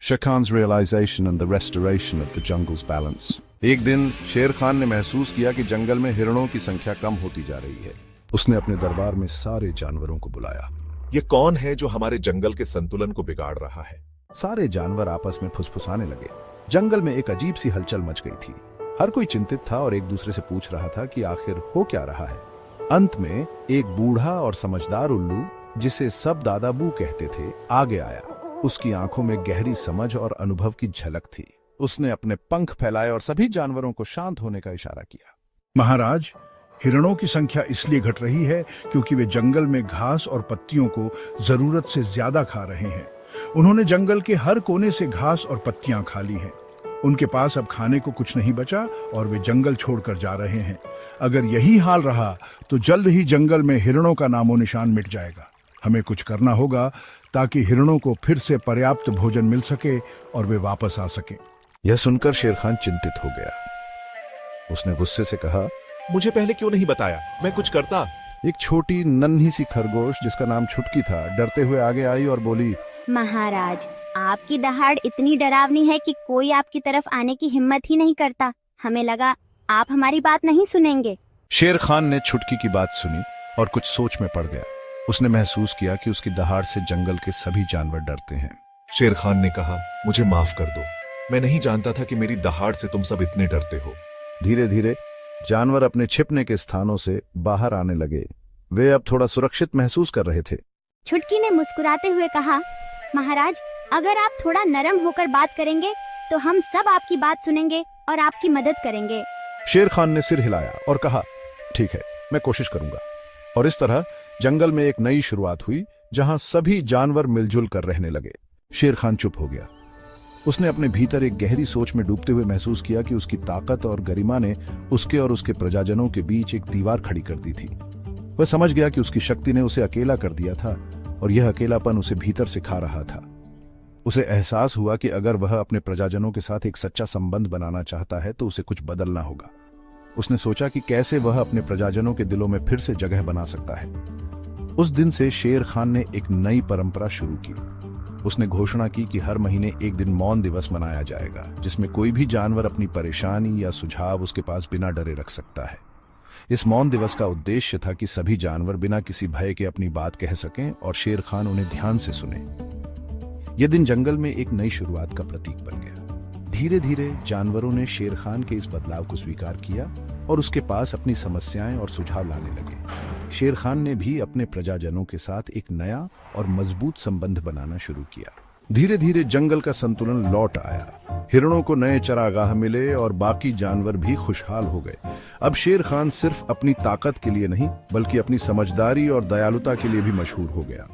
Sher Khan's realization and the restoration of the jungle's balance. एक दिन शेर खान ने महसूस किया कि जंगल में हिरणों की संख्या कम होती जा रही है। उसने अपने दरबार में सारे जानवरों को बुलाया। ये कौन है जो हमारे जंगल के संतुलन को बिगाड़ रहा है? सारे जानवर आपस में फुसफुसाने लगे। जंगल में एक अजीब सी हलचल मच गई थी। हर कोई चिंतित था और एक दूसरे से पूछ रहा था कि आखिर हो क्या रहा है। अंत में एक बूढ़ा और समझदार उल्लू, जिसे सब दादा बू कहते थे, आगे आया। उसकी आंखों में गहरी समझ और अनुभव की झलक थी। उसने अपने पंख फैलाए और सभी जानवरों को शांत होने का इशारा किया। महाराज, हिरणों की संख्या इसलिए घट रही है क्योंकि वे जंगल में घास और पत्तियों को जरूरत से ज्यादा खा रहे हैं। उन्होंने जंगल के हर कोने से घास और पत्तियां खा ली हैं। उनके पास अब खाने को कुछ नहीं बचा और वे जंगल छोड़कर जा रहे हैं। अगर यही हाल रहा तो जल्द ही जंगल में हिरणों का नामो निशान मिट जाएगा। हमें कुछ करना होगा ताकि हिरणों को फिर से पर्याप्त भोजन मिल सके और वे वापस आ सकें। यह सुनकर शेर खान चिंतित हो गया। उसने गुस्से से कहा, मुझे पहले क्यों नहीं बताया? मैं कुछ करता। एक छोटी नन्ही सी खरगोश जिसका नाम छुटकी था, डरते हुए आगे आई और बोली, महाराज, आपकी दहाड़ इतनी डरावनी है कि कोई आपकी तरफ आने की हिम्मत ही नहीं करता। हमें लगा आप हमारी बात नहीं सुनेंगे। शेर खान ने छुटकी की बात सुनी और कुछ सोच में पड़ गया। उसने महसूस किया कि उसकी दहाड़ से जंगल के सभी जानवर डरते हैं। शेर खान ने कहा, मुझे माफ कर दो। मैं नहीं जानता था कि मेरी दहाड़ से तुम सब इतने डरते हो। धीरे धीरे जानवर अपने छिपने के स्थानों से बाहर आने लगे। वे अब थोड़ा सुरक्षित महसूस कर रहे थे। छुटकी ने मुस्कुराते हुए कहा, महाराज, अगर आप थोड़ा नरम होकर बात करेंगे तो हम सब आपकी बात सुनेंगे और आपकी मदद करेंगे। शेर खान ने सिर हिलाया और कहा, ठीक है, मैं कोशिश करूंगा। और इस तरह जंगल में एक नई शुरुआत हुई जहां सभी जानवर मिलजुल कर रहने लगे। शेर खान चुप हो गया। उसने अपने भीतर एक गहरी सोच में डूबते हुए महसूस किया कि उसकी ताकत और गरिमा ने उसके और उसके प्रजाजनों के बीच एक दीवार खड़ी कर दी थी। वह समझ गया कि उसकी शक्ति ने उसे अकेला कर दिया था और यह अकेलापन उसे भीतर से खा रहा था। उसे एहसास हुआ कि अगर वह अपने प्रजाजनों के साथ एक सच्चा संबंध बनाना चाहता है तो उसे कुछ बदलना होगा। उसने सोचा कि कैसे वह अपने प्रजाजनों के दिलों में फिर से जगह बना सकता है। उस दिन से शेर खान ने एक नई परंपरा शुरू की। उसने घोषणा की कि हर महीने एक दिन मौन दिवस मनाया जाएगा, जिसमें कोई भी जानवर अपनी परेशानी या सुझाव उसके पास बिना डरे रख सकता है। इस मौन दिवस का उद्देश्य था कि सभी जानवर बिना किसी भय के अपनी बात कह सकें और शेर खान उन्हें ध्यान से सुने। यह दिन जंगल में एक नई शुरुआत का प्रतीक बन गया। धीरे धीरे जानवरों ने शेर खान के इस बदलाव को स्वीकार किया और उसके पास अपनी समस्याएं और सुझाव लाने लगे। शेर खान ने भी अपने प्रजाजनों के साथ एक नया और मजबूत संबंध बनाना शुरू किया। धीरे धीरे जंगल का संतुलन लौट आया। हिरणों को नए चरागाह मिले और बाकी जानवर भी खुशहाल हो गए। अब शेर खान सिर्फ अपनी ताकत के लिए नहीं, बल्कि अपनी समझदारी और दयालुता के लिए भी मशहूर हो गया।